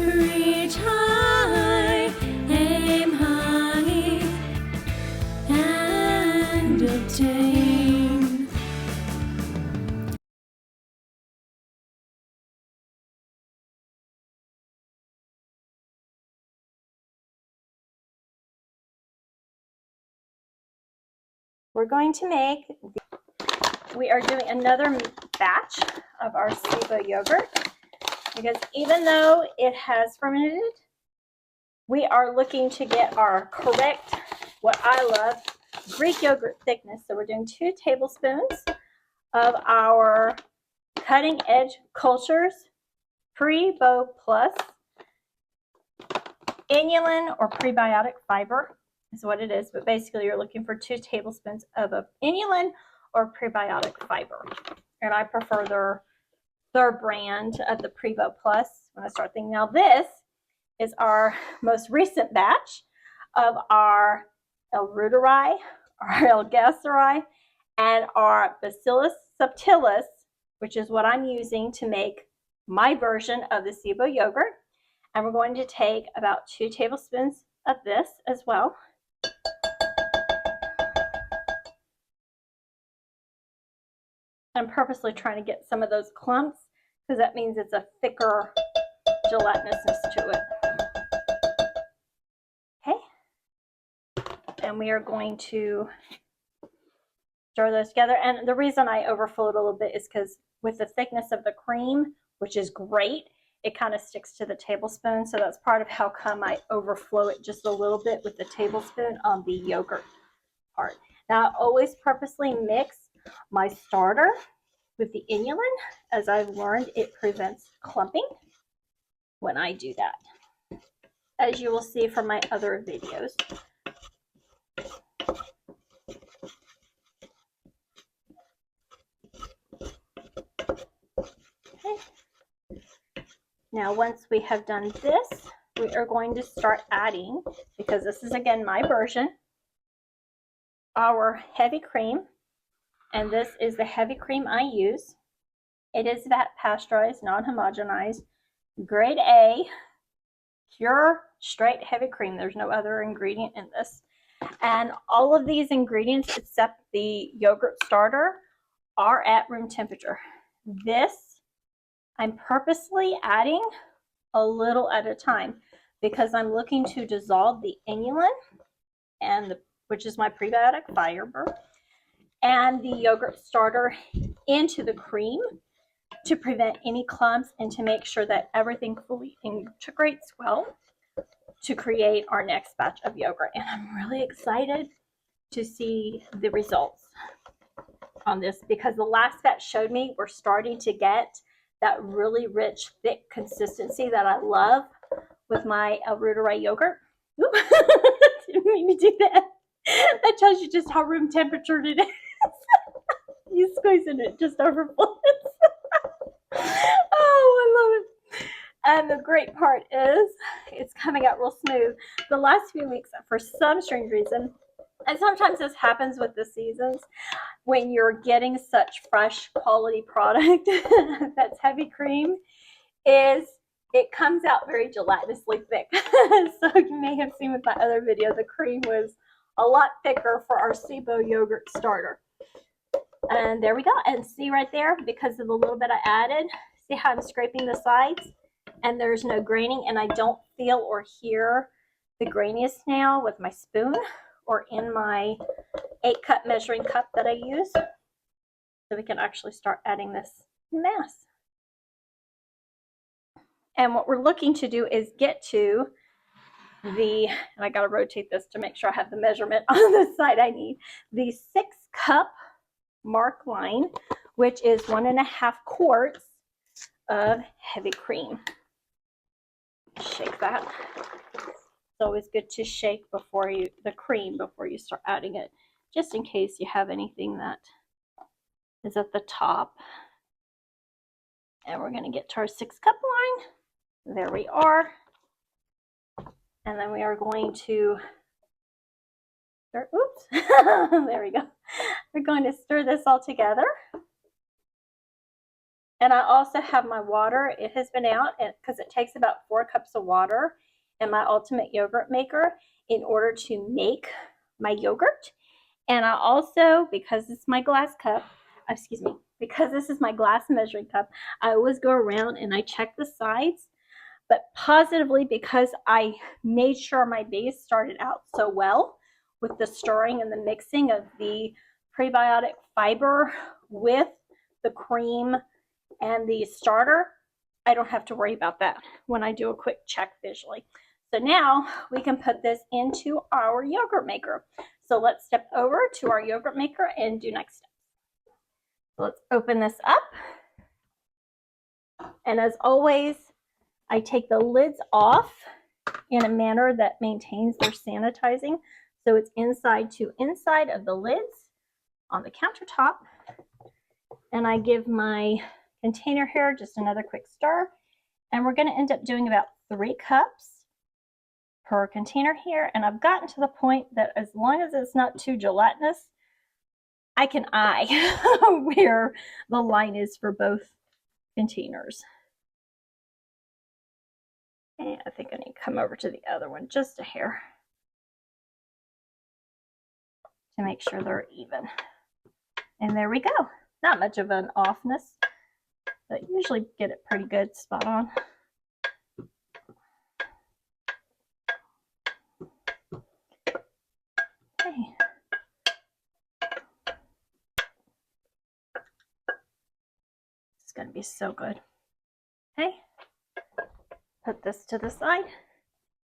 Reach high, aim high, and obtain. We're going to make, we are doing another batch of our SIBO yogurt, because even though it has fermented, we are looking to get our correct, what I love, Greek yogurt thickness. So we're doing 2 tablespoons of our cutting edge cultures, Prebio Plus, Inulin or prebiotic fiber is what it is, but basically you're looking for 2 tablespoons of Inulin or prebiotic fiber. And I prefer their brand of the Prebio Plus when I start thinking. Now this is our most recent batch of our Reuteri, our Gasseri, and our Bacillus subtilis, which is what I'm using to make my version of the SIBO yogurt. And we're going to take about 2 tablespoons of this as well. I'm purposely trying to get some of those clumps because that means it's a thicker gelatinousness to it. Okay. And we are going to stir those together. And the reason I overflowed a little bit is because with the thickness of the cream, which is great, it kind of sticks to the tablespoon. So that's part of how come I overflow it just a little bit with the tablespoon on the yogurt part. Now I always purposely mix my starter with the Inulin. As I've learned, it prevents clumping when I do that, as you will see from my other videos. Okay. Now once we have done this, we are going to start adding, because this is again my version, our heavy cream. And this is the heavy cream I use. It is that pasteurized, non-homogenized, grade A, pure, straight heavy cream. There's no other ingredient in this. And all of these ingredients, except the yogurt starter, are at room temperature. This, I'm purposely adding a little at a time because I'm looking to dissolve the Inulin, and which is my prebiotic fiber, and the yogurt starter into the cream to prevent any clumps and to make sure that everything fully integrates well to create our next batch of yogurt. And I'm really excited to see the results on this, because the last batch showed me we're starting to get that really rich, thick consistency that I love with my Reuteri yogurt. Didn't mean to do that. That tells you just how room temperature it is. You squeeze it, it just overflows. Oh, I love it. And the great part is it's coming out real smooth. The last few weeks, for some strange reason, and sometimes this happens with the seasons, when you're getting such fresh quality product that's heavy cream, is it comes out very gelatinously thick. So you may have seen with my other video, the cream was a lot thicker for our SIBO yogurt starter. And there we go. And see right there, because of the little bit I added, see how I'm scraping the sides? And there's no graining, and I don't feel or hear the graininess now with my spoon or in my 8-cup measuring cup that I use. So we can actually start adding this mass. And what we're looking to do is get to the, and I got to rotate this to make sure I have the measurement on the side I need, the 6-cup mark line, which is 1.5 quarts of heavy cream. Shake that. It's always good to shake the cream before you start adding it, just in case you have anything that is at the top. And we're going to get to our 6-cup line. There we are. And then we are going to stir, oops, there we go. We're going to stir this all together. And I also have my water. It has been out because it takes about 4 cups of water in my ultimate yogurt maker in order to make my yogurt. And I also, because it's my glass cup, excuse me, because this is my glass measuring cup, I always go around and I check the sides. But positively, because I made sure my base started out so well with the stirring and the mixing of the prebiotic fiber with the cream and the starter, I don't have to worry about that when I do a quick check visually. So now we can put this into our yogurt maker. So let's step over to our yogurt maker and do next steps. So let's open this up. And as always, I take the lids off in a manner that maintains their sanitizing. So it's inside to inside of the lids on the countertop. And I give my container here just another quick stir. And we're going to end up doing about 3 cups per container here. And I've gotten to the point that as long as it's not too gelatinous, I can eye where the line is for both containers. And I think I need to come over to the other one just a hair to make sure they're even. And there we go. Not much of an offness, but usually get it pretty good, spot on. Okay. It's going to be so good. Okay. Put this to the side.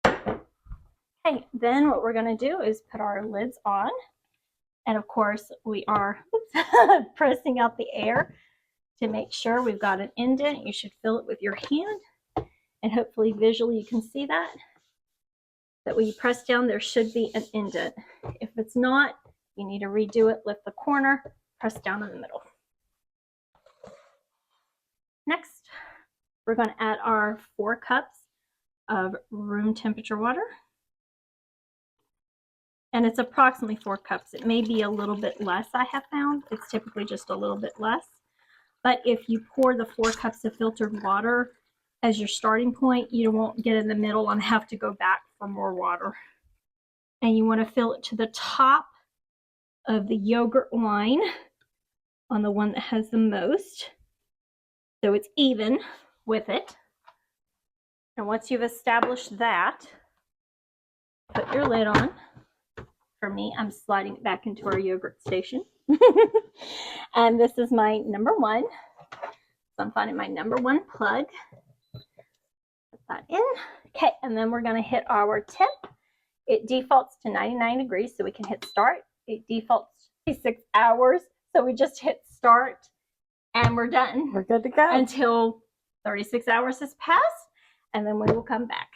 Okay, then what we're going to do is put our lids on. And of course, we are pressing out the air to make sure we've got an indent. You should fill it with your hand. And hopefully visually you can see that. That when you press down, there should be an indent. If it's not, you need to redo it. Lift the corner, press down in the middle. Next, we're going to add our 4 cups of room temperature water. And it's approximately 4 cups. It may be a little bit less, I have found. It's typically just a little bit less. But if you pour the 4 cups of filtered water as your starting point, you won't get in the middle and have to go back for more water. And you want to fill it to the top of the yogurt line on the one that has the most. So it's even with it. And once you've established that, put your lid on. For me, I'm sliding it back into our yogurt station. And this is my number 1. So I'm finding my number 1 plug. Put that in. Okay, and then we're going to hit our temp. It defaults to 99 degrees, so we can hit start. It defaults to 6 hours, so we just hit start, and we're done. We're good to go. Until 36 hours has passed, and then we will come back.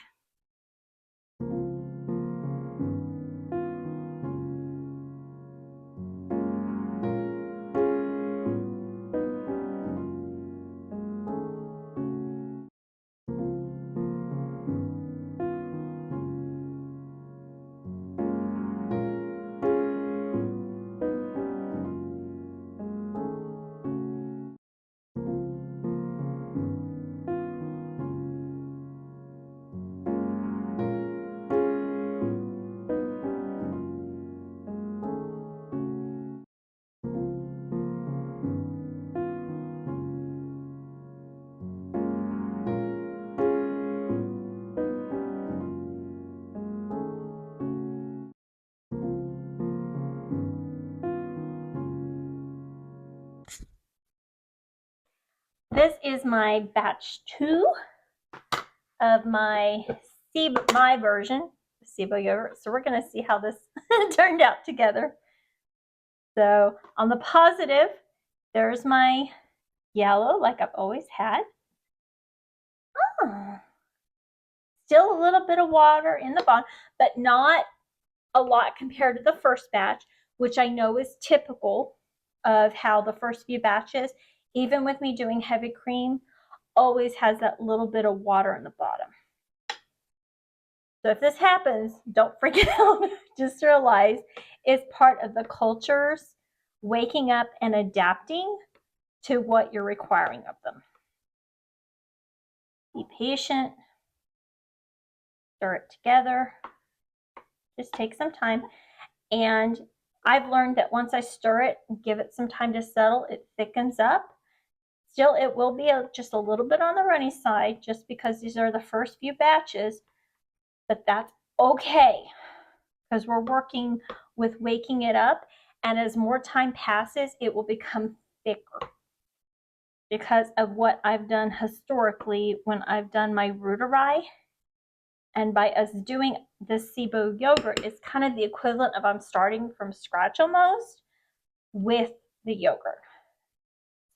This is my batch 2 of my version of SIBO yogurt. So we're going to see how this turned out together. So on the positive, there's my yellow like I've always had. Oh, still a little bit of water in the bottom, but not a lot compared to the first batch, which I know is typical of how the first few batches, even with me doing heavy cream, always has that little bit of water in the bottom. So if this happens, don't freak out. Just realize it's part of the cultures waking up and adapting to what you're requiring of them. Be patient. Stir it together. Just take some time. And I've learned that once I stir it and give it some time to settle, it thickens up. Still, it will be just a little bit on the runny side just because these are the first few batches, but that's okay because we're working with waking it up, and as more time passes, it will become thicker because of what I've done historically when I've done my Reuteri. And by us doing the SIBO yogurt, it's kind of the equivalent of I'm starting from scratch almost with the yogurt.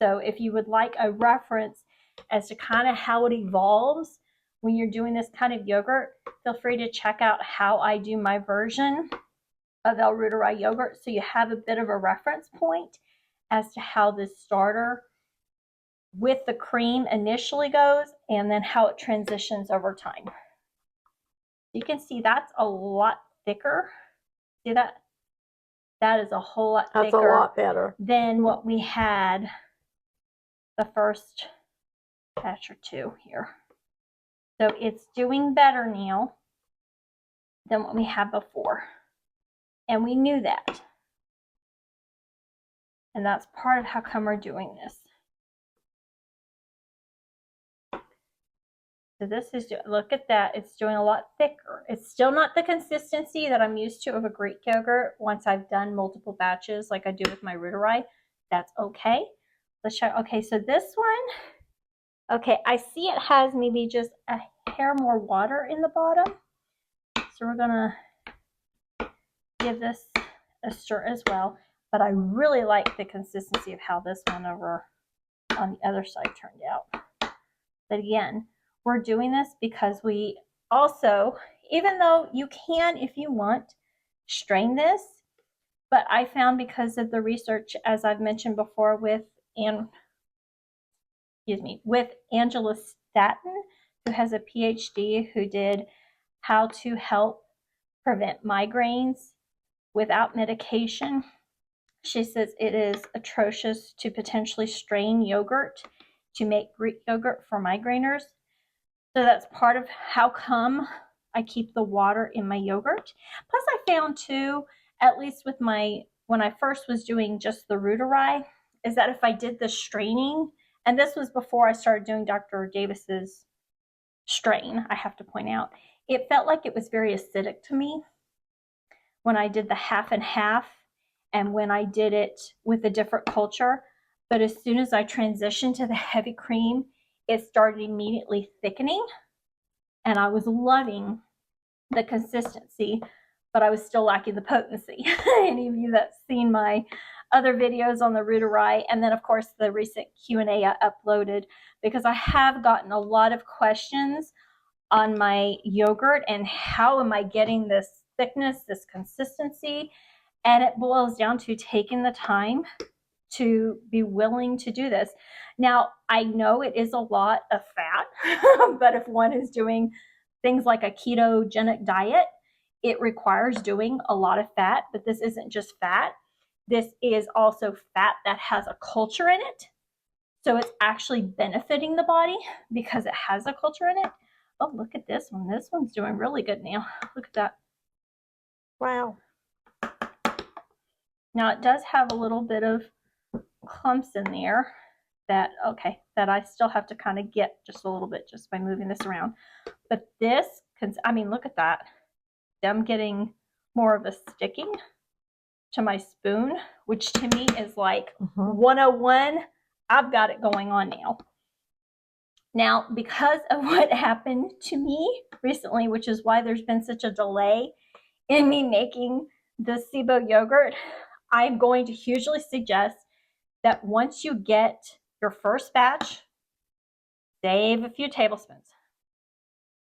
So if you would like a reference as to kind of how it evolves when you're doing this kind of yogurt, feel free to check out how I do my version of El Reuteri yogurt so you have a bit of a reference point as to how this starter with the cream initially goes and then how it transitions over time. You can see that's a lot thicker. See that? That is a whole lot thicker. That's a lot better than what we had the first batch or two here. So it's doing better now than what we had before. And we knew that. And that's part of how come we're doing this. So this is, look at that, it's doing a lot thicker. It's still not the consistency that I'm used to of a Greek yogurt once I've done multiple batches like I do with my Reuteri. That's okay. Let's try, okay, so this one, okay, I see it has maybe just a hair more water in the bottom. So we're gonna give this a stir as well. But I really like the consistency of how this one over on the other side turned out. But again, we're doing this because we also, even though you can, if you want, strain this, but I found because of the research, as I've mentioned before, with Angela Staton, who has a PhD, who did how to help prevent migraines without medication. She says it is atrocious to potentially strain yogurt to make Greek yogurt for migraineurs. So that's part of how come I keep the water in my yogurt. Plus I found too, at least with when I first was doing just the Reuteri, is that if I did the straining, and this was before I started doing Dr. Davis's strain, I have to point out, it felt like it was very acidic to me when I did the half and half and when I did it with a different culture. But as soon as I transitioned to the heavy cream, it started immediately thickening, and I was loving the consistency, but I was still lacking the potency. Any of you that's seen my other videos on the Reuteri, and then of course the recent Q&A I uploaded, because I have gotten a lot of questions on my yogurt and how am I getting this thickness, this consistency, and it boils down to taking the time to be willing to do this. Now, I know it is a lot of fat, but if one is doing things like a ketogenic diet, it requires doing a lot of fat, but this isn't just fat. This is also fat that has a culture in it. So it's actually benefiting the body because it has a culture in it. Oh, look at this one. This one's doing really good now. Look at that. Wow. Now it does have a little bit of clumps in there that, okay, that I still have to kind of get just a little bit just by moving this around. But this, I mean, look at that. I'm getting more of a sticking to my spoon, which to me is like 101. I've got it going on now. Now, because of what happened to me recently, which is why there's been such a delay in me making the SIBO yogurt, I'm going to hugely suggest that once you get your first batch, save a few tablespoons.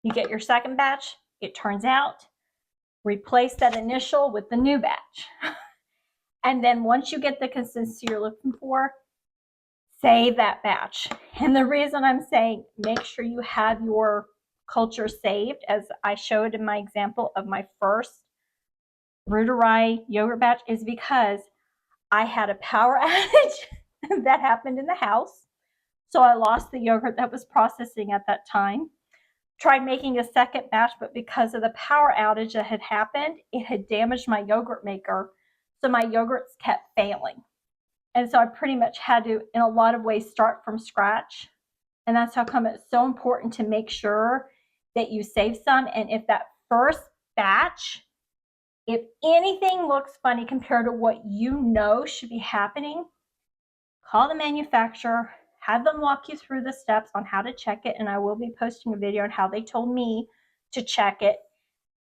You get your second batch, it turns out, replace that initial with the new batch. And then once you get the consistency you're looking for, save that batch. And the reason I'm saying make sure you have your culture saved, as I showed in my example of my first Reuteri yogurt batch, is because I had a power outage that happened in the house. So I lost the yogurt that was processing at that time. Tried making a second batch, but because of the power outage that had happened, it had damaged my yogurt maker. So my yogurts kept failing. And so I pretty much had to, in a lot of ways, start from scratch. And that's how come it's so important to make sure that you save some. And if that first batch, if anything looks funny compared to what you know should be happening, call the manufacturer, have them walk you through the steps on how to check it. And I will be posting a video on how they told me to check it.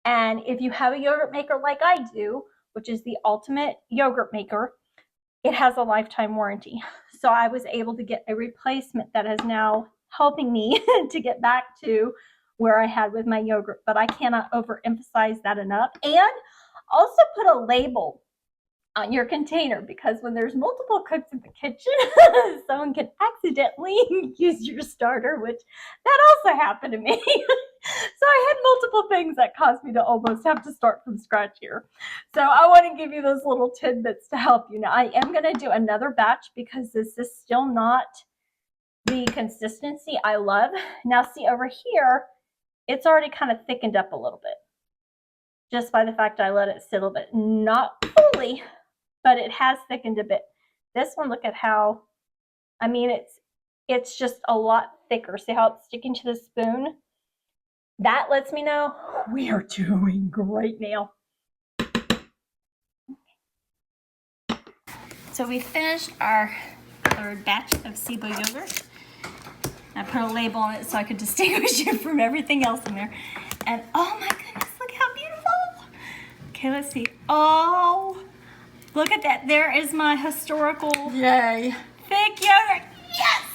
And if you have a yogurt maker like I do, which is the ultimate yogurt maker, it has a lifetime warranty. So I was able to get a replacement that is now helping me to get back to where I had with my yogurt. But I cannot overemphasize that enough. And also put a label on your container, because when there's multiple cooks in the kitchen, someone can accidentally use your starter, which that also happened to me. So I had multiple things that caused me to almost have to start from scratch here. So I want to give you those little tidbits to help you. Now I am going to do another batch because this is still not the consistency I love. Now see over here, it's already kind of thickened up a little bit, just by the fact I let it sit a little bit. Not fully, but it has thickened a bit. This one, look at how, I mean, it's just a lot thicker. See how it's sticking to the spoon? That lets me know we are doing great now. So we finished our third batch of SIBO yogurt. I put a label on it so I could distinguish it from everything else in there. And oh my goodness, look how beautiful. Okay, let's see. Oh, look at that. There is my historical Yay. thick yogurt. Yes!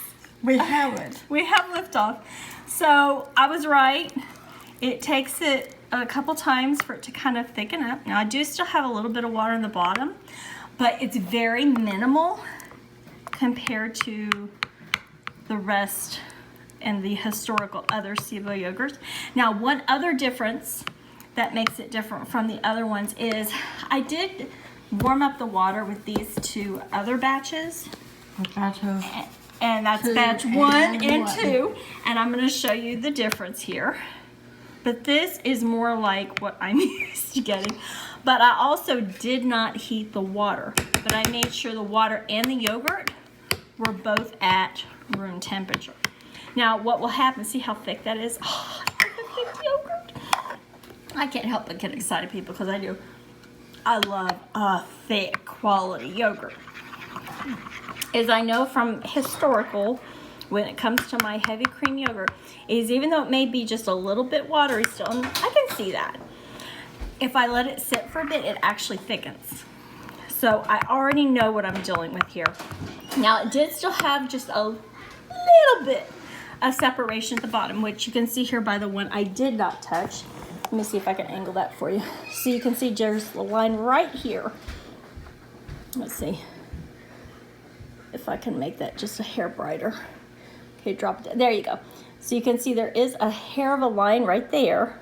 We have it. We have liftoff. So I was right. It takes it a couple times for it to kind of thicken up. Now I do still have a little bit of water in the bottom, but it's very minimal compared to the rest and the historical other SIBO yogurts. Now one other difference that makes it different from the other ones is I did warm up the water with these two other batches. And that's batch 1 and 2. And I'm going to show you the difference here. But this is more like what I'm used to getting. But I also did not heat the water. But I made sure the water and the yogurt were both at room temperature. Now what will happen, see how thick that is? Oh, I love thick yogurt. I can't help but get excited, people, because I do. I love a thick quality yogurt. As I know from historical, when it comes to my heavy cream yogurt, is even though it may be just a little bit watery still, and I can see that, if I let it sit for a bit, it actually thickens. So I already know what I'm dealing with here. Now it did still have just a little bit of separation at the bottom, which you can see here by the one I did not touch. Let me see if I can angle that for you. So you can see there's a line right here. Let's see if I can make that just a hair brighter. Okay, drop it. There you go. So you can see there is a hair of a line right there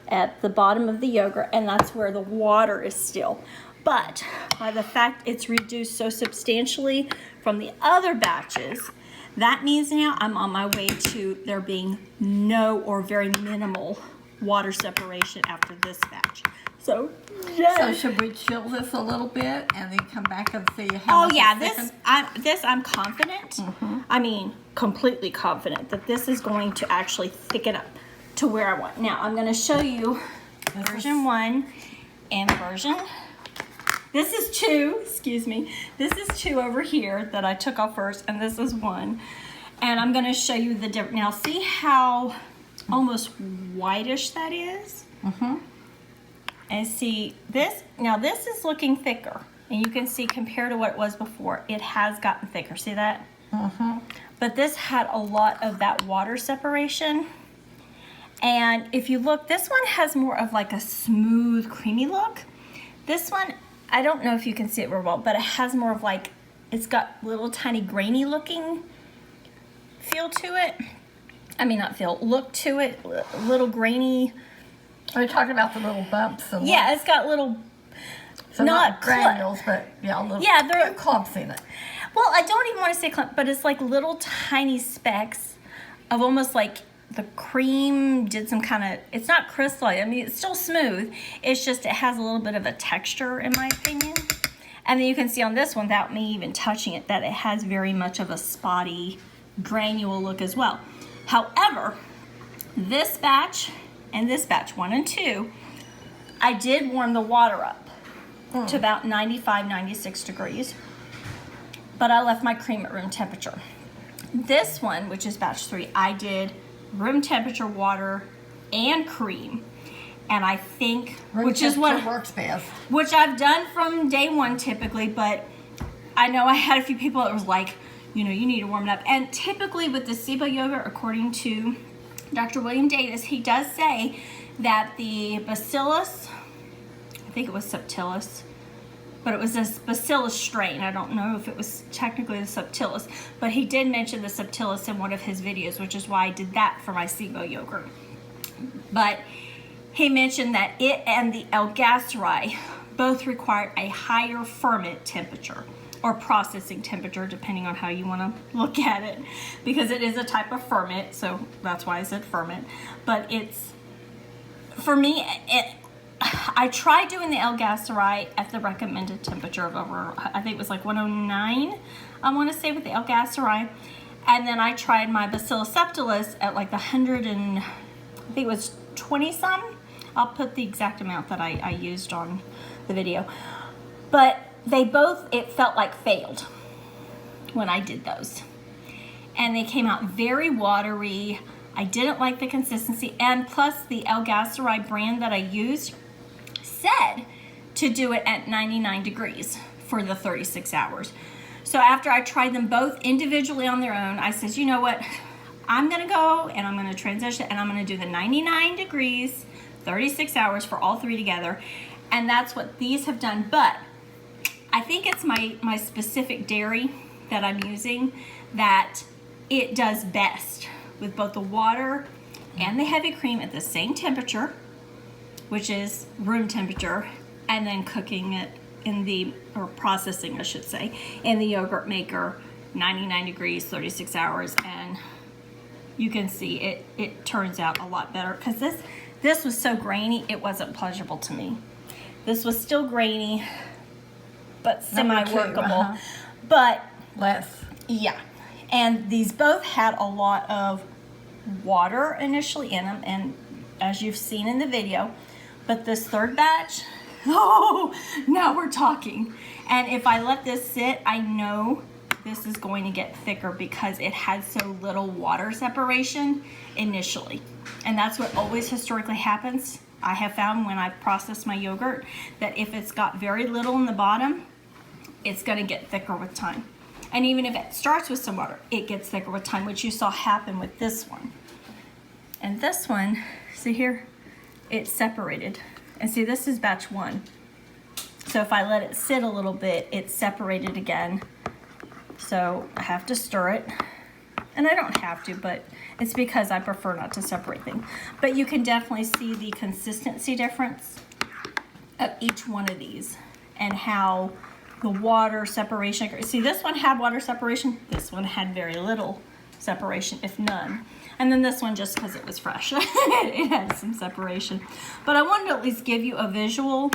at the bottom of the yogurt, and that's where the water is still. But by the fact it's reduced so substantially from the other batches, that means now I'm on my way to there being no or very minimal water separation after this batch. So, yay. So should we chill this a little bit and then come back and see how much it's thickened? I'm confident. I mean, completely confident that this is going to actually thicken up to where I want. Now, I'm going to show you version 1 and version. This is 2, excuse me. This is 2 over here that I took off first, and this is 1. And I'm going to show you the difference. Now, see how almost whitish that is? And see this, now this is looking thicker, and you can see compared to what it was before, it has gotten thicker. See that? But this had a lot of that water separation. And if you look, this one has more of like a smooth, creamy look. This one, I don't know if you can see it real well, but it has more of like, it's got little tiny grainy looking feel to it. I mean, not feel, look to it, little grainy. Are you talking about the little bumps? And Yeah, it's got little, so not granules, but yeah, little they're clumps in it. well, I don't even want to say clump, but it's like little tiny specks of almost like the cream did some kind of, it's not crystalline. I mean, it's still smooth. It's just, it has a little bit of a texture in my opinion. And then you can see on this one, without me even touching it, that it has very much of a spotty, granule look as well. However, this batch and this batch, 1 and 2, I did warm the water up to about 95, 96 degrees, but I left my cream at room temperature. This one, which is batch 3, I did room temperature water and cream. And I think, which is what works best. Which I've done from day 1 typically, but I know I had a few people that was like, you know, you need to warm it up. And typically with the SIBO yogurt, according to Dr. William Davis, he does say that the Bacillus, I think it was subtilis, but it was a Bacillus strain. I don't know if it was technically the subtilis, but he did mention the subtilis in one of his videos, which is why I did that for my SIBO yogurt. But he mentioned that it and the Gasseri both require a higher ferment temperature or processing temperature, depending on how you want to look at it, because it is a type of ferment, so that's why I said ferment. But it's, for me, I tried doing the Gasseri at the recommended temperature of over, I think it was like 109, I want to say, with the Gasseri. And then I tried my Bacillus subtilis at like the 100 and, I think it was 20 some. I'll put the exact amount that I used on the video. But they both, it felt like failed when I did those. And they came out very watery. I didn't like the consistency. And plus the Gasseri brand that I used said to do it at 99 degrees for the 36 hours. So after I tried them both individually on their own, I said, you know what? I'm gonna go and I'm gonna transition and I'm gonna do the 99 degrees, 36 hours for all 3 together. And that's what these have done. But I think it's my specific dairy that I'm using that it does best with both the water and the heavy cream at the same temperature, which is room temperature, and then cooking it in the, or processing I should say, in the yogurt maker, 99 degrees, 36 hours, and you can see it turns out a lot better, because this was so grainy, it wasn't pleasurable to me. This was still grainy, but semi-workable, but less. Yeah, and these both had a lot of water initially in them, and as you've seen in the video, but this third batch, oh, now we're talking. And if I let this sit, I know this is going to get thicker because it had so little water separation initially. And that's what always historically happens. I have found when I've processed my yogurt that if it's got very little in the bottom, it's going to get thicker with time. And even if it starts with some water, it gets thicker with time, which you saw happen with this one. And this one, see here, it's separated. And see, this is batch 1. So if I let it sit a little bit, it's separated again. So I have to stir it. And I don't have to, but it's because I prefer not to separate things. But you can definitely see the consistency difference of each one of these and how the water separation. See, this one had water separation. This one had very little separation, if none. And then this one, just because it was fresh, it had some separation. But I wanted to at least give you a visual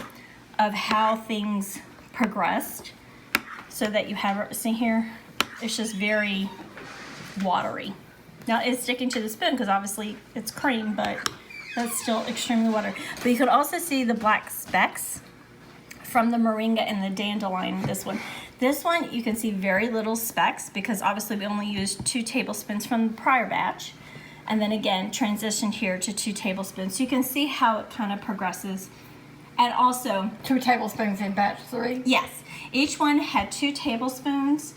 of how things progressed so that you have, see here, it's just very watery. Now it's sticking to the spoon because obviously it's cream, but that's still extremely watery. But you can also see the black specks from the moringa and the dandelion. This one you can see very little specks because obviously we only used 2 tablespoons from the prior batch, and then again transitioned here to 2 tablespoons. So you can see how it kind of progresses. And also 2 tablespoons in batch 3. Yes, each one had 2 tablespoons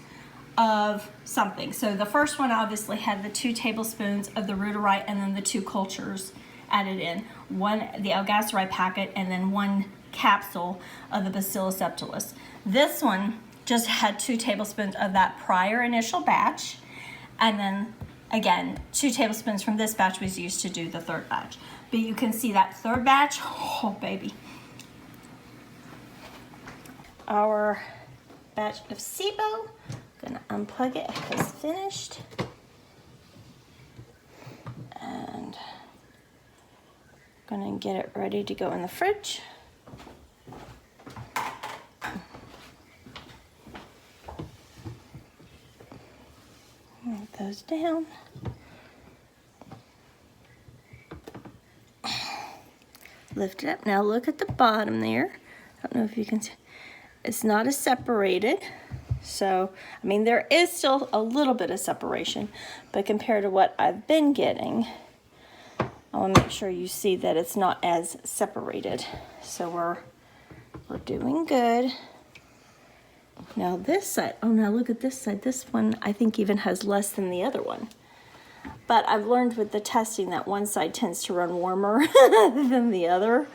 of something. So the first one obviously had the 2 tablespoons of the Reuteri and then the 2 cultures added in. One, the Gasseri packet, and then 1 capsule of the Bacillus subtilis. This one just had 2 tablespoons of that prior initial batch, and then again 2 tablespoons from this batch was used to do the third batch. But you can see that third batch, oh baby. Our batch of SIBO Gonna unplug it, it's finished. And gonna get it ready to go in the fridge. Move those down. Lift it up. Now look at the bottom there. I don't know if you can see. It's not as separated. So, I mean, there is still a little bit of separation, but compared to what I've been getting, I want to make sure you see that it's not as separated. So we're doing good. Now this side, oh, now look at this side. This one I think even has less than the other one. But I've learned with the testing that one side tends to run warmer than the other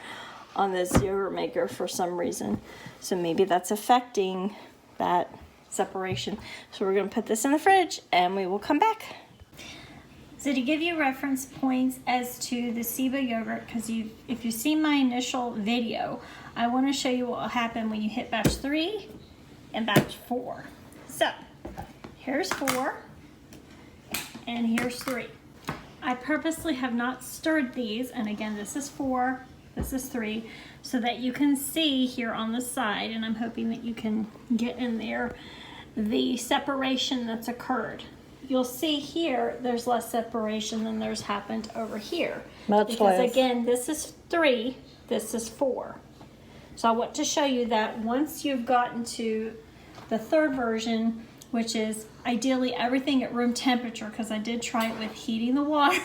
on this yogurt maker for some reason. So maybe that's affecting that separation. So we're going to put this in the fridge and we will come back. So to give you reference points as to the SIBO yogurt, because if you've seen my initial video, I want to show you what will happen when you hit batch 3 and batch 4. So here's 4 and here's 3. I purposely have not stirred these, and again, this is 4, this is 3, so that you can see here on the side, and I'm hoping that you can get in there, the separation that's occurred. You'll see here there's less separation than there's happened over here. Because again, this is 3, this is 4. So I want to show you that once you've gotten to the third version, which is ideally everything at room temperature, because I did try it with heating the water,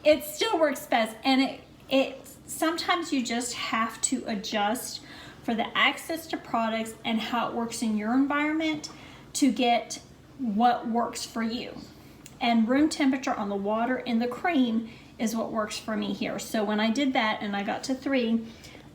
it still works best. And it sometimes you just have to adjust for the access to products and how it works in your environment to get what works for you. And room temperature on the water and the cream is what works for me here. So when I did that and I got to 3,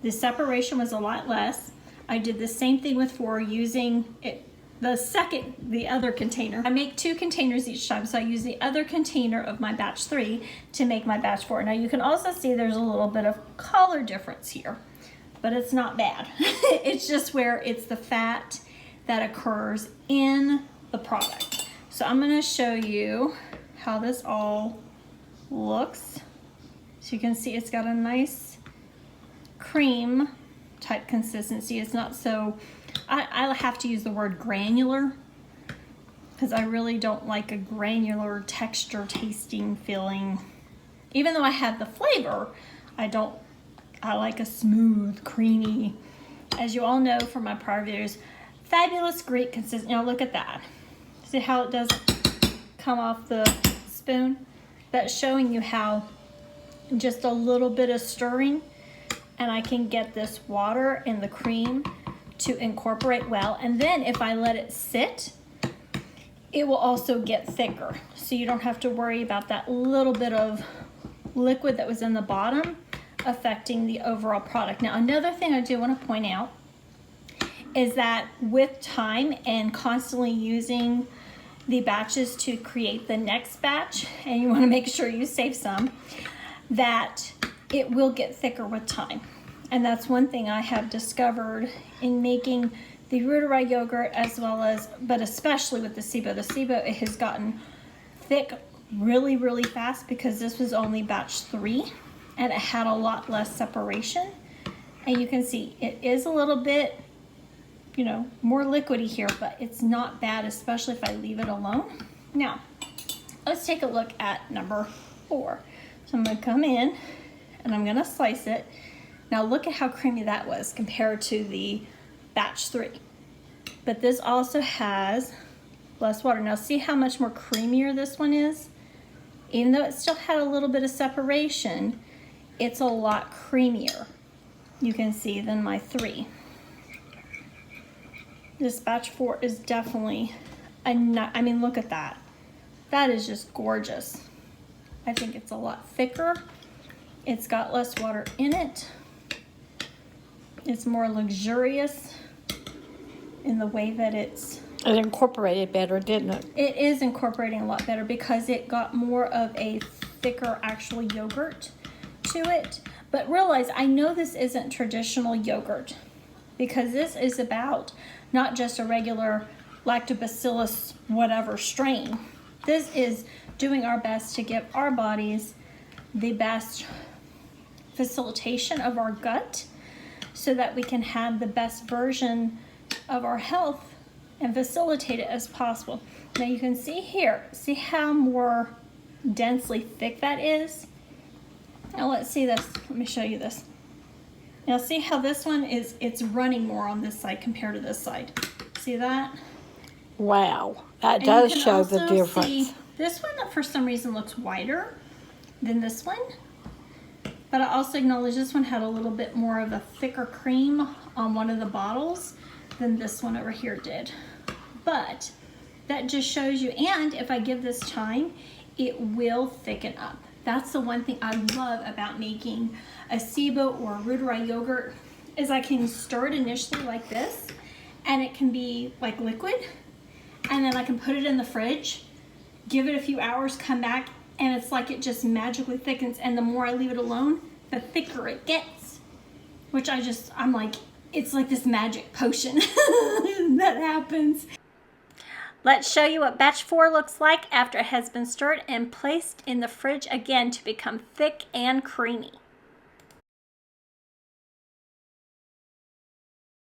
the separation was a lot less. I did the same thing with 4 using it, the other container. I make 2 containers each time, so I use the other container of my batch 3 to make my batch 4. Now you can also see there's a little bit of color difference here, but it's not bad. It's just where it's the fat that occurs in the product. So I'm going to show you how this all looks. So you can see it's got a nice cream type consistency. It's not so, I have to use the word granular because I really don't like a granular texture tasting feeling. Even though I have the flavor, I like a smooth, creamy, as you all know from my prior videos, fabulous Greek consistency. Now look at that. See how it does come off the spoon? That's showing you how just a little bit of stirring and I can get this water and the cream to incorporate well. And then if I let it sit, it will also get thicker. So you don't have to worry about that little bit of liquid that was in the bottom affecting the overall product. Now another thing I do want to point out is that with time and constantly using the batches to create the next batch, and you want to make sure you save some, that it will get thicker with time. And that's one thing I have discovered in making the Reuteri yogurt, as well as, but especially with the SIBO. The SIBO, it has gotten thick really, really fast because this was only batch 3 and it had a lot less separation. And you can see it is a little bit, you know, more liquidy here, but it's not bad, especially if I leave it alone. Now, let's take a look at number 4. So I'm gonna come in and I'm gonna slice it. Now look at how creamy that was compared to the batch 3. But this also has less water. Now see how much more creamier this one is? Even though it still had a little bit of separation, it's a lot creamier, you can see, than my 3. This batch 4 is definitely I mean, look at that. That is just gorgeous. I think it's a lot thicker. It's got less water in it. It's more luxurious in the way that it incorporated better, didn't it? It is incorporating a lot better because it got more of a thicker actual yogurt to it. But realize, I know this isn't traditional yogurt because this is about not just a regular Lactobacillus whatever strain. This is doing our best to give our bodies the best facilitation of our gut so that we can have the best version of our health and facilitate it as possible. Now you can see here, see how more densely thick that is? Now let's see this. Let me show you this. Now see how this one is, it's running more on this side compared to this side. See that? Wow, that And does you can show the also difference. see this one that for some reason looks wider than this one. But I also acknowledge this one had a little bit more of a thicker cream on one of the bottles than this one over here did. But that just shows you, and if I give this time, it will thicken up. That's the one thing I love about making a SIBO or a Reuteri yogurt is I can stir it initially like this, and it can be like liquid, and then I can put it in the fridge, give it a few hours, come back, and it's like it just magically thickens, and the more I leave it alone, the thicker it gets. Which I'm like, it's like this magic potion that happens. Let's show you what batch 4 looks like after it has been stirred and placed in the fridge again to become thick and creamy.